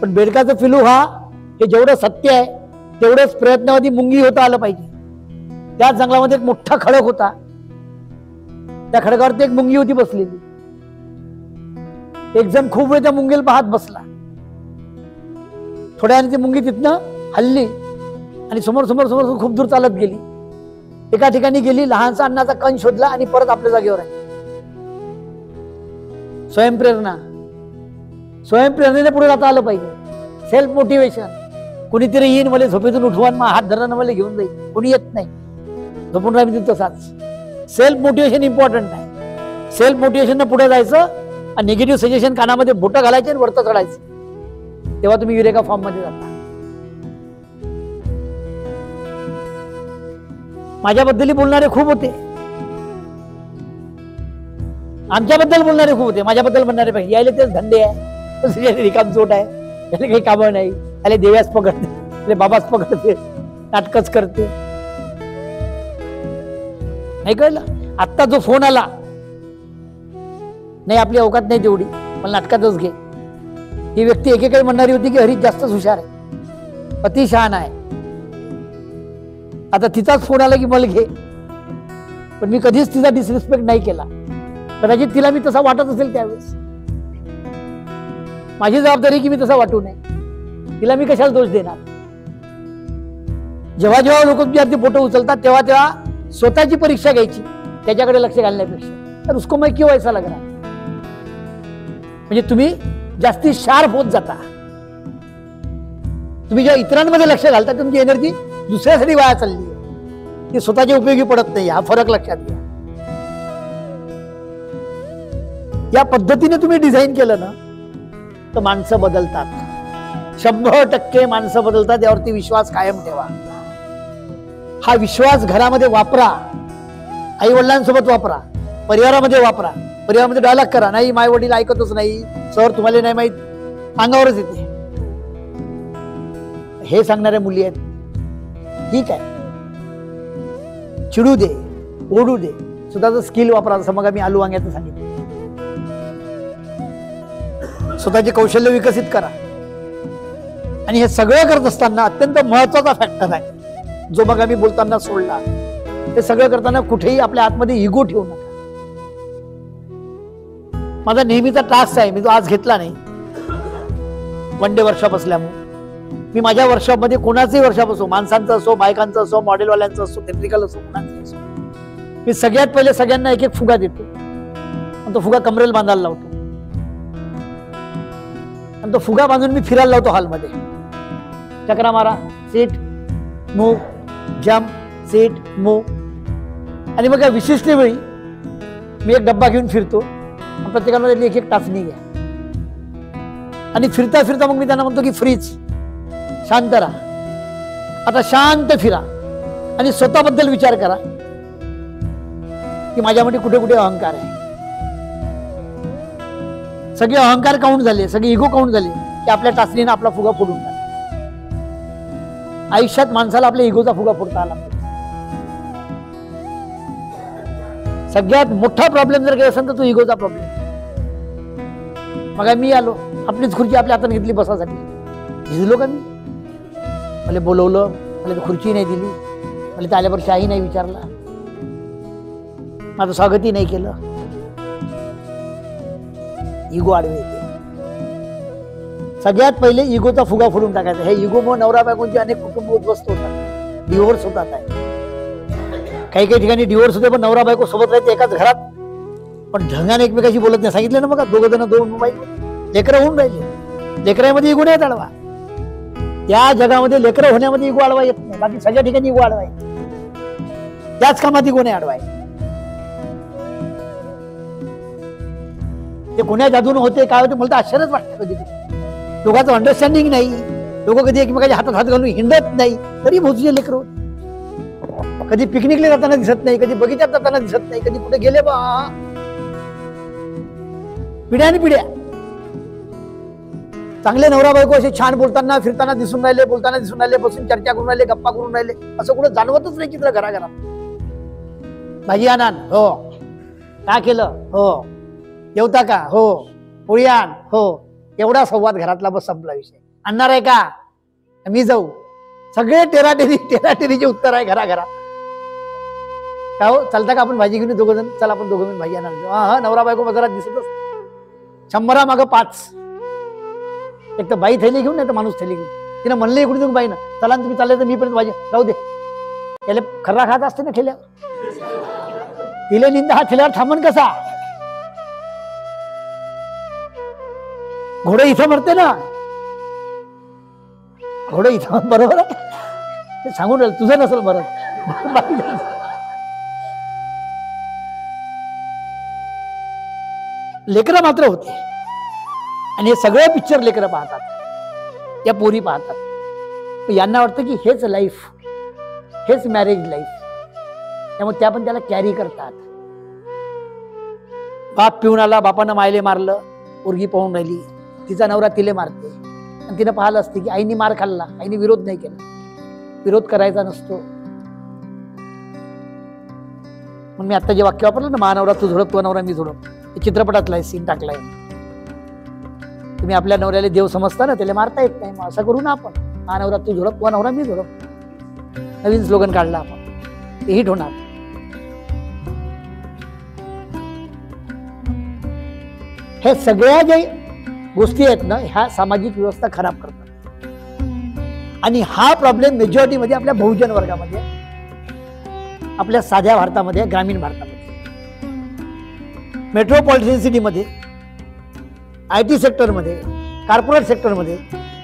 पण बेडकाचं पिलू हा हे जेवढं सत्य आहे तेवढंच प्रयत्नावधी मुंगी होता आलं पाहिजे. त्या जंगलामध्ये एक मोठा खडक होता. त्या खडकावरती एक मुंगी होती बसलेली. एक जण खूप वेळ त्या मुंगीला पाहत बसला. थोड्या वेळाने ती मुंगी तिथनं हल्ली आणि समोर समोर समोर खूप दूर चालत गेली. एका ठिकाणी गेली, लहानसा अन्नाचा कण शोधला आणि परत आपल्या जागेवर आहे. स्वयंप्रेरणा, स्वयंप्रेरणेने पुढे जाता आलं पाहिजे. Self motivation. कुणीतरी येईन मला झोपेतून उठवान, मग हात धरण मला घेऊन जाईल. कोणी येत नाही, झोपून राहील तसाच. सेल्फ मोटिवेशन इम्पॉर्टंट आहे. सेल्फ मोटिवेशन पुढे जायचं आणि निगेटिव्ह सजेशन कानामध्ये बोटं घालायचे आणि वरतं चढायचं. तेव्हा तुम्ही युरेका फॉर्म मध्ये जाता. माझ्याबद्दल बोलणारे खूप होते, आमच्याबद्दल बोलणारे खूप होते. माझ्याबद्दल म्हणणारे पाहिजे यायला तेच धंदे आहे, रिकाम चोट आहे, याला काही कामं नाही, याला देव्यास पकडते, याला बाबाच पकडते, नाटकच करते. नाही कळलं? आत्ता जो फोन आला नाही, आपली अवकात नाही तेवढी, पण नाटकातच घे. ही व्यक्ती एकेकाळी म्हणणारी होती की हरीश जास्तच हुशार आहे, अतिशहाणा आहे. आता तिचाच फोन आला की मला घे. पण मी कधीच तिचा डिसरिस्पेक्ट नाही केला. कदाचित तिला मी तसा वाटत असेल त्यावेळेस. माझी जबाबदारी की मी तसा वाटू नये. तिला मी कशाला दोष देणार? जेव्हा जेव्हा लोक तुमच्या फोटो उचलतात तेव्हा तेव्हा स्वतःची परीक्षा घ्यायची, त्याच्याकडे लक्ष घालण्यापेक्षा. तर उसको मैं क्यों ऐसा लग रहा है? म्हणजे तुम्ही जास्ती शार्प होत जाता. तुम्ही जेव्हा इतरांमध्ये लक्ष घालता तुमची एनर्जी दुसऱ्यासाठी वाया चालली आहे, ती स्वतःच्या उपयोगी पडत नाही. हा फरक लक्षात घ्या. या पद्धतीने तुम्ही डिझाईन केलं ना तर माणसं बदलतात. 100% माणसं बदलतात. यावरती विश्वास कायम ठेवा. हा विश्वास घरामध्ये वापरा, आई वडिलांसोबत वापरा, परिवारामध्ये वापरा. परिवारामध्ये डायलॉग करा, नाही माय वडील ऐकतच नाही सर, तुम्हाला नाही माहित, अंगावरच येते. हे सांगणाऱ्या मुली आहेत. ठीक आहे, चिडू दे, ओढू दे, स्वतःचं स्किल वापरा. जसं मग मी आलू वांग्याचं सांगितलं. स्वतःचे कौशल्य विकसित करा. आणि हे सगळं करत असताना अत्यंत महत्वाचा फॅक्टर आहे जो मग आम्ही बोलताना सोडला. हे सगळं करताना कुठेही आपल्या आतमध्ये इगो ठेवू नका. माझा नेहमीचा टास्क आहे, मी तो आज घेतला नाही. वन डे वर्कशॉप असल्यामुळे मी माझ्या वर्कशॉपमध्ये कोणाचंही वर्कशॉप असो, माणसांचं असो, बायकांचं असो, मॉडेलवाल्यांचं असो, टेक्निकल असो, कोणाचं असो, मी सगळ्यात पहिले सगळ्यांना एक एक फुगा देतो आणि तो फुगा कमरेला बांधायला लावतो. आणि तो फुगा बांधून मी फिरायला लावतो हॉलमध्ये. चक्रा मारा, seat move, jump, seat move. आणि मग या विशिष्ट वेळी मी एक डब्बा घेऊन फिरतो. प्रत्येकाला एक एक टाचणी घ्या. आणि फिरता फिरता मग मी त्यांना म्हणतो की फ्रीज, शांत राहा, आता शांत फिरा आणि स्वतःबद्दल विचार करा की माझ्यामध्ये कुठे कुठे अहंकार आहे. सगळे अहंकार काउंट झाले, सगळे इगो काउंट झाले की आपल्या टाचणीने आपला फुगा फोडून टाकला. आयुष्यात माणसाला आपल्या इगोचा फुगा फोडता आला. सगळ्यात मोठा प्रॉब्लेम जर काही असेल तर तो इगोचा प्रॉब्लेम. मग मी आलो, आपलीच खुर्ची आपल्या हातात घेतली बसासाठी. झिजलो का मी? मला बोलवलं, मला खुर्ची नाही दिली, मला तर आल्यावर चहाही नाही विचारला, माझं स्वागतही नाही केलं. इगो आडवे येते. सगळ्यात पहिले इगोचा फुगा फोडून टाकायचा. हे इगोमुळे नवरा बायकोंचे अनेक कुटुंब उद्ध्वस्त होतात, डिवोर्स होतात आहे. काही काही ठिकाणी डिवोर्स होते पण नवरा बायको सोबत राहते एकाच घरात, पण ढंगाने एकमेकाशी बोलत नाही. सांगितलं ना बघा, दोघं जण दोन बायको, लेकरं होऊन राहिले. लेकरामध्ये इगो नाही अडवा. त्या जगामध्ये लेकरं होण्यामध्ये इगो अडवा येत नाही. बाकी सगळ्या ठिकाणी इगो अडवाय, त्याच कामात इगो नाही अडवाय. ते कोण्या जादून होते काय होते मला तर आश्चर्यच वाटतं. कधी दोघांचं अंडरस्टँडिंग नाही, दोघं कधी एकमेकाच्या हातात हात घालून हिंडत नाही, तरी भोजले लेकर होते. कधी पिकनिकला जाताना दिसत नाही, कधी बगीच्यात जाताना दिसत नाही, कधी कुठे गेले बा, पिढ्याने पिढ्या. चांगले नवरा बायको असे छान बोलताना फिरताना दिसून राहिले, बोलताना दिसून राहिले, बसून चर्चा करून राहिले, गप्पा करून राहिले, असं कुठं जाणवतच नाही चित्र घराघरात. भाजी आणान, हो. काय केलं, हो. जेवता का, हो. पोळी आण, हो. एवढा संवाद घरातला, बस संपला विषय. आणणार आहे का, मी जाऊ. सगळे टेराटेरीचे उत्तर आहे घरा. का हो चालता का आपण भाजी घेऊन दोघं जण, चला आपण दोघं मिळून भाजी आणणार. हा नवरा बायको बाजारात दिसतच 100 मागं 5. एक तर बाई थैली घेऊन, नाही तर माणूस थैली घेऊन. तिनं म्हणलं इकडून तुम्ही बाईनं, चला तुम्ही चालले तर मी पर्यंत भाजी राहू दे. त्याला खर्रा खात असते ना ठेल्यावर, तिला निंदा हा ठेल्यावर थांबन कसा. घोडे इथं मरते ना, घोडे इथं, बरोबर आहे. ते सांगून राहिलं तुझं नसेल बरं. लेकरं मात्र होते, आणि हे सगळे पिक्चर लेकरं पाहतात, या पोरी पाहतात. यांना वाटतं की हेच लाईफ, हेच मॅरेज लाईफ. त्यामुळे त्या पण त्याला कॅरी करतात. बाप पिऊन आला, बापानं मायले मारलं, पोरगी पाहून राहिली, तिचा नवरा तिले मारते, आणि तिनं पाहिलं असते की आईनी मार खाल्ला, आईनी विरोध नाही केला. विरोध करायचा नसतो. म्हणून मी आता जे वाक्य वापरलं ना, महानवरा तू झोडप, तो नवरा मी झोडप, हे चित्रपटातला सीन टाकलाय. तुम्ही आपल्या नवऱ्याला देव समजता ना, त्याला मारता येत नाही. मग असं करू ना आपण, महानवरा तू झोडप, तो नवरा मी झोडप. नवीन स्लोगन काढला आपण, ते हिट होणार. हे सगळ्या ज्या गोष्टी आहेत ना, ह्या सामाजिक व्यवस्था खराब करतात. आणि हा प्रॉब्लेम मेजॉरिटीमध्ये आपल्या बहुजन वर्गामध्ये, आपल्या साध्या भारतामध्ये, ग्रामीण भारतामध्ये, मेट्रोपॉलिटन सिटीमध्ये, IT सेक्टरमध्ये, कॉर्पोरेट सेक्टरमध्ये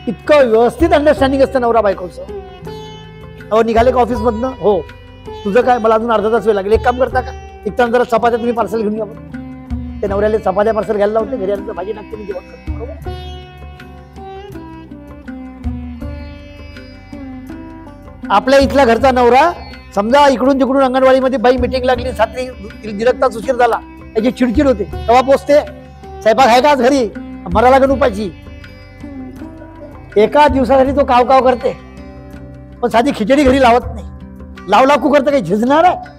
इतकं व्यवस्थित अंडरस्टँडिंग असतं नवरा बायकोचं. अहो निघाले का ऑफिस मधनं, हो तुझं काय, मला अजून अर्धा तास वेळ लागेल, एक काम करता का, एक तास जरा चपात्या तुम्ही पार्सल घेऊन या. ते नवऱ्याला चपात्या पार्सल घ्यायला लावते, घरी आल्यानंतर भाजी टाकते, मी जेवण करतो. बरोबर. आपल्या इथला घरचा नवरा समजा इकडून तिकडून अंगणवाडीमध्ये बाई मिटिंग लागली, सात्री दीड तास उशीर झाला, त्याची चिडचिड होते, तेव्हा पोचते, स्वयंपाक आहे का आज घरी, मरा लागेल उपाची. एका दिवसासाठी तो काव काव करते, पण साधी खिचडी घरी लावत नाही. लावला कुकर तर काही झिजणार आहे.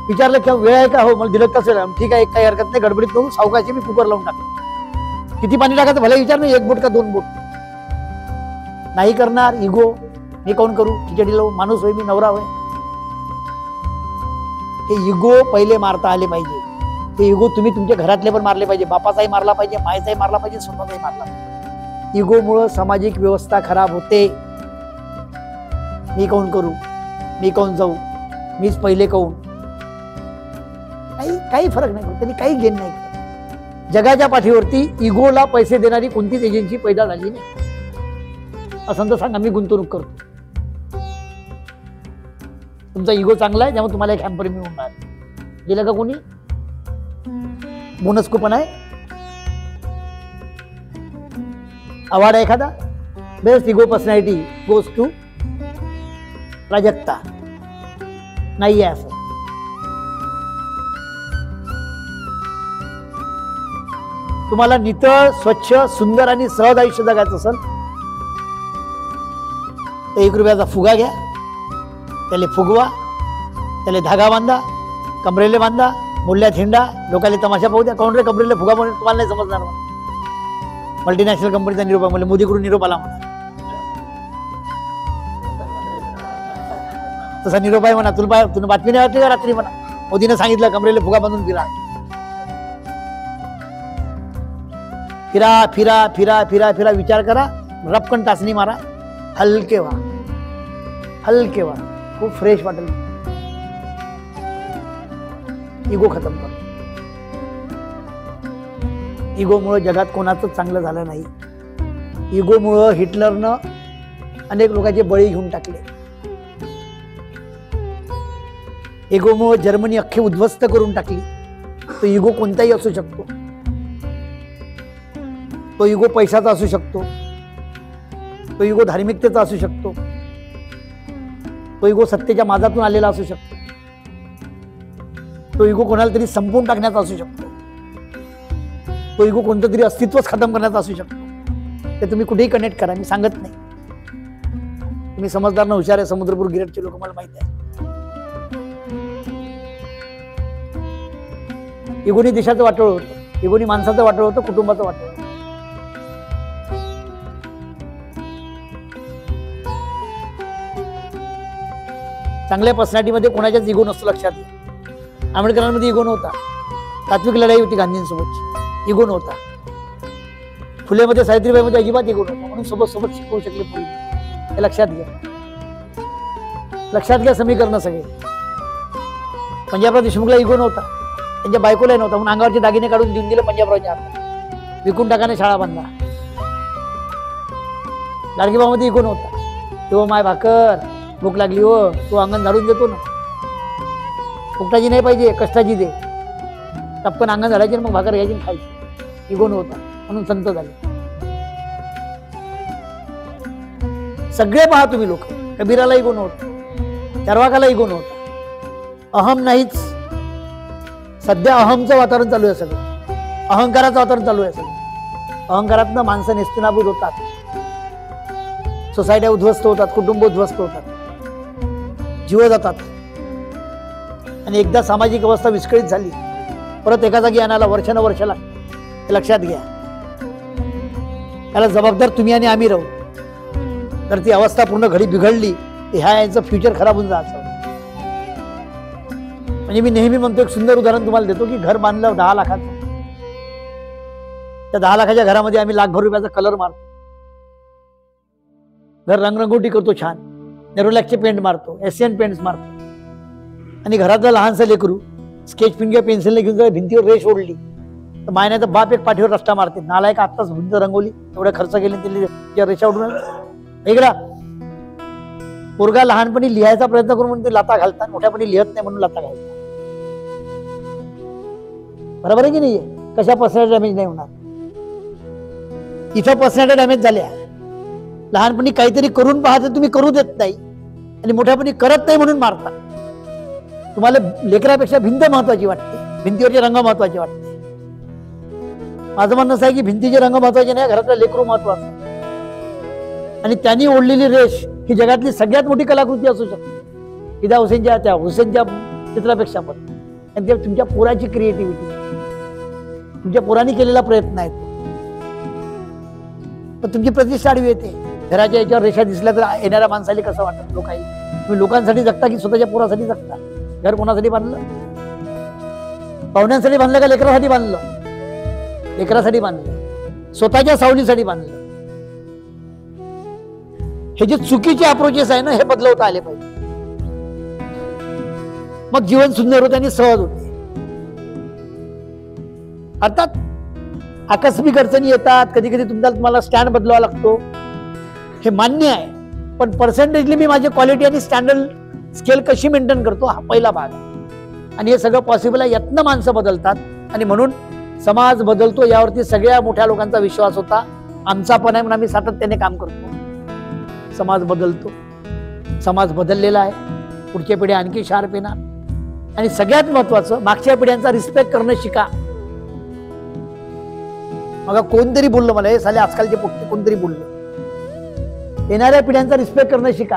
विचारलं की वेळ आहे का, हो मला दीड तास वेळ, ठीक आहे काही हरकत नाही, गडबडीत करून सावकाशी मी कुकर लावून टाकतो. किती पाणी टाकायचं भले विचार नाही, 1 बोट का 2 बोट. नाही करणार, इगो, मी कोण करू, खिचडी लावू, माणूस होय मी, नवरा होय. हे इगो पहिले मारता आले पाहिजे. हे इगो तुम्ही तुमच्या घरातले पण मारले पाहिजे, बापाचाही मारला पाहिजे, मायचाही मारला पाहिजे, स्वतःचाही मारला पाहिजे. इगोमुळं सामाजिक व्यवस्था खराब होते. मी कोण करू, मी कोण जाऊ, मीच पहिले कोण, काही फरक नाही पडत, त्यांनी काही गेन नाही करत. जगाच्या पाठीवरती इगोला पैसे देणारी कोणतीच एजन्सी पैदा झाली नाही. असं तर सांगा, मी गुंतवणूक करतो, तुमचा इगो चांगला आहे त्यामुळे तुम्हाला एक हॅम्पर मिळून राहिलं. गेलं का कोणी, बोनस कुपन आहे, अवॉर्ड आहे एखादा, best ego personality goes to Prajakta, नाही आहे असं. तुम्हाला नितळ, स्वच्छ, सुंदर आणि सहज आयुष्य जगायचं असेल तर 1 रुपयाचा फुगा घ्या, त्याला फुगवा, त्याला धागा बांधा, कमरेले बांधा, मुल्ल्यात हिंडा, लोकांना तमाशा पाहू द्या. कोण रे कमरेले फुगा म्हणून, तुम्हाला नाही समजणार. मल्टीनॅशनल कंपनीचा निरोप, म्हणजे मोदीकडून निरोप आला म्हणा, तसा निरोप आहे म्हणा. तुला बातमी नाही वाटली का रात्री म्हणा, मोदीने सांगितलं कमरेले फुगा बांधून फिरा. फिरा फिरा फिरा फिरा फिरा, विचार करा, रपकन टाचणी मारा, हलके व्हा, हलके व्हा, खूप फ्रेश वाटेल. इगो खतम करा. इगोमुळे जगात कोणाचं चांगलं झालं नाही. इगोमुळं हिटलरनं अनेक लोकांचे बळी घेऊन टाकले. इगोमुळे जर्मनी अख्खी उद्ध्वस्त करून टाकली. तो इगो कोणताही असू शकतो. तो इगो पैशाचा असू शकतो, तो इगो धार्मिकतेचा असू शकतो, तो इगो सत्तेच्या माजातून आलेला असू शकतो, तो इगो कोणाला तरी संपवून टाकण्याचा असू शकतो, तो इगो कोणतं तरी अस्तित्वच खतम करण्याचा असू शकतो. ते तुम्ही कुठेही कनेक्ट करा, मी सांगत नाही. तुम्ही समजदार ना, हुशार आहे, समुद्रपूर गिरटचे लोक, मला माहिती आहे. इगोनी देशाचं वाटोळ होतं, इगोनी माणसाचं वाटोळ होतं, कुटुंबाचं वाटोळ होतं. चांगल्या पर्सनॅलिटीमध्ये कोणाच्याच इगो नसतो, लक्षात घ्या. आंबेडकरांमध्ये इगो नव्हता. तात्विक लढाई होती गांधींसोबतची, इगो नव्हता. फुलेमध्ये सावित्रीबाईमध्ये अजिबात इगो नव्हता, म्हणून सोबत सोबत शिकवू शकले पुढे. हे लक्षात घ्या, लक्षात घ्या समीकरण सगळे. पंजाबराव देशमुखला इगो नव्हता, त्यांच्या बायकोला नव्हता, म्हणून अंगावरचे दागिने काढून देऊन दिले पंजाबरावच्या हातात, विकून टाकाने शाळा बांधला. गाडगेबामध्ये इगो नव्हता, तो माय भाकर भूक लागली हो, तो अंगण झाडून देतो ना, फुकटाची नाही पाहिजे, कष्टाची दे. टपकन अंगण झाडायचे मग भाकर घ्यायची खायची. इगो नव्हता म्हणून संत झाले. सगळे पहा तुम्ही लोक. कबीराला इगो नव्हता, चरवाकाला इगो नव्हता. अहम नाहीच. सध्या अहमचं वातावरण चालू आहे, सगळं अहंकाराचं वातावरण चालू आहे. सगळं अहंकारातनं माणसं नेस्तनाबूत होतात, सोसायट्या उद्ध्वस्त होतात, कुटुंब उद्ध्वस्त होतात, जीव जातात. आणि एकदा सामाजिक अवस्था विस्कळीत झाली, परत एका जागी आणायला वर्ष लागतं. हे लक्षात घ्या. त्याला जबाबदार तुम्ही आणि आम्ही राहू. तर ती अवस्था पूर्ण घडी बिघडली तर ह्या यांचं फ्युचर खराब होऊन जायचं. म्हणजे मी नेहमी म्हणतो, एक सुंदर उदाहरण तुम्हाला देतो की घर बांधलं 10 लाखाचं. त्या 10 लाखाच्या घरामध्ये आम्ही लाखभर रुपयाचा कलर मारतो, घर रंगरंगोटी करतो, छान नेरोलॅकचे पेंट मारतो, एशियन पेंट्स मारतो. आणि घरातलं लहानसं लेकरू स्केच पेन किंवा पेन्सिलने घेऊन जर भिंतीवर रेष ओढली तर मायनाचा बाप एक पाठीवर रस्ता मारते, नालायक आत्ताच भिंत रंगवली, एवढा खर्च केले तिला रेषा ओढून वेगळा. पोरगा लहानपणी लिहायचा प्रयत्न करून म्हणून ते लाता घालतात, मोठ्यापणी लिहत नाही म्हणून लाता घालतात. बरोबर आहे की नाहीये? कशा पर्सनॅलिटी डॅमेज नाही होणार? इथं पर्सनॅलिटी डॅमेज झाल्या. लहानपणी काहीतरी करून पाहता तुम्ही, करू देत नाही, आणि मोठ्यापणी करत नाही म्हणून मारता. तुम्हाला लेकरापेक्षा भिंत महत्वाची वाटते, भिंतीवरचे रंग महत्वाचे वाटते. माझं म्हणणं असं आहे की भिंतीचे रंग महत्वाचे नाही, घरातलं लेकरू महत्वाचं. आणि त्यांनी ओढलेली रेष ही जगातली सगळ्यात मोठी कलाकृती असू शकते, फिदा हुसेनच्या त्या हुसेनच्या चित्रापेक्षा पण. आणि ते तुमच्या पोराची क्रिएटिव्हिटी, तुमच्या पोरांनी केलेला प्रयत्न आहे. पण तुमची प्रतिष्ठा आडवी येते. घराच्या याच्यावर रेषा दिसल्या तर येणाऱ्या माणसाला कसं वाटत? लोकांनी तुम्ही लोकांसाठी जगता की स्वतःच्या पोरासाठी जगता? घर कोणासाठी बांधलं? पाहुण्यांसाठी बांधलं का लेकरासाठी बांधलं? लेकरासाठी बांधलं, स्वतःच्या सावलीसाठी बांधलं. हे जे चुकीचे अप्रोचेस आहे ना, हे बदलवता आले पाहिजे. मग जीवन सुंदर होते आणि सहज होते. अर्थात आकस्मिक अडचणी येतात, कधी कधी तुम्हाला स्टँड बदलावा लागतो, हे मान्य आहे. पण पर्सेंटेजली मी माझी क्वालिटी आणि स्टँडर्ड स्केल कशी मेंटेन करतो, हा पहिला भाग आहे. आणि हे सगळं पॉसिबल आहे, यातनं माणसं बदलतात. आणि म्हणून समाज बदलतो यावरती सगळ्या मोठ्या लोकांचा विश्वास होता. आमचा पण आहे म्हणून आम्ही सातत्याने काम करतो. समाज बदलतो, समाज बदललेला आहे. पुढच्या पिढ्या आणखी शार्प येणार. आणि सगळ्यात महत्वाचं, मागच्या पिढ्यांचा रिस्पेक्ट करणं शिका. मग कोणतरी बोललं मला, हे साले आजकालचे पोट्टे कोणतरी बोललं, येणाऱ्या पिढ्यांचा रिस्पेक्ट करणं शिका.